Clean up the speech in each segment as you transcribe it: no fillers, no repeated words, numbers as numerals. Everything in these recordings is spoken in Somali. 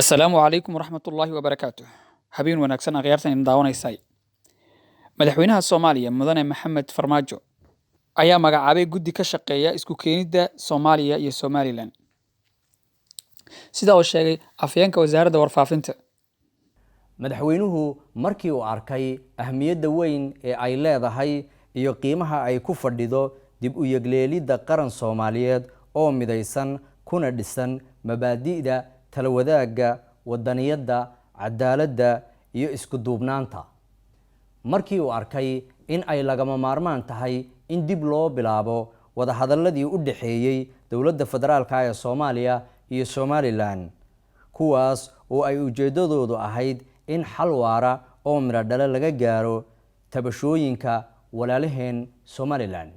Assalaamu calaykum waraxmatullaahi wabarakaatuh. Habeen wanaagsan akhyaartan idin daawanaysay. Madaxweynaha Soomaaliya Mudane Maxamed Farmaajo ayaa magacaabay guddi ka shaqeeya isku keenidda Soomaaliya iyo Somaliland. Sida uu sheegay afhayeenka wasaaradda warfaafinta. madaxweynuhu markii uu arkay ahmiyadda weyn ee ay leedahay iyo qiimaha ay ku fadhido dib u yegleelidda qaran Soomaaliyeed oo midaysan kuna dhisan mabaadi'da tala wadaagga, wadaniyadda, cadaaladda iyo isku duubnaanta. Markii uu arkay in ay lagama maarmaan tahay in dib loo bilaabo wada hadalladii u dhaxeeyay dowladda federaalka ee Soomaaliya iyo Somaliland, kuwaas oo ay ujeedadoodu ahayd in xal waara oo miro dhale laga gaaro tabashooyinka walaalaheen Somaliland.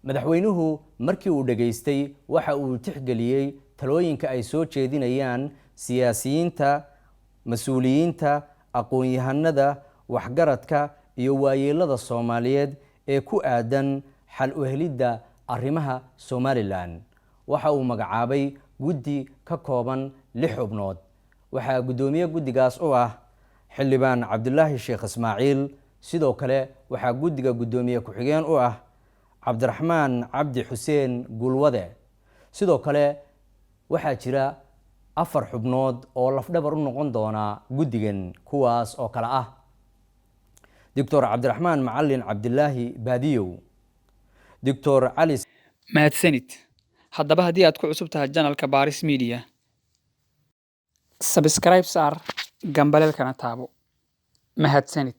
Madaxweynuhu markii uu dhageystay waxa uu tixgeliyay talooyinka ay soo jeedinayaan siyaasiyiinta, mas'uuliyiinta, aqoon-yahanada, waxgaradka iyo waayeelada Soomaaliyeed ee ku aadan xal u helidda arrimaha Somaliland. Waxa uu magacaabay guddi ka kooban 6 xubnood. Waxaa gudoomiye guddigaas u ah Xildhibaan Cabdulaahi Sheekh Ismaaciil. Sidoo kale waxaa guddiga gudoomiye ku-xigeen u ah Cabdiraxmaan Cabdi Xuseen Gulwade. Sidoo kale waxaa jira 4 xubnood oo lafdhabar u noqon doona guddigan, kuwaas oo kala ah Dr. Cabdiraxmaan Macallin Cabdilaahi Baadiyow, Dr. Cali Mahadsanid. Haddaba haddii aad ku cusub tahay channelka Baris Media, subscribe saar, gambaleelkana taabo. Mahadsanid.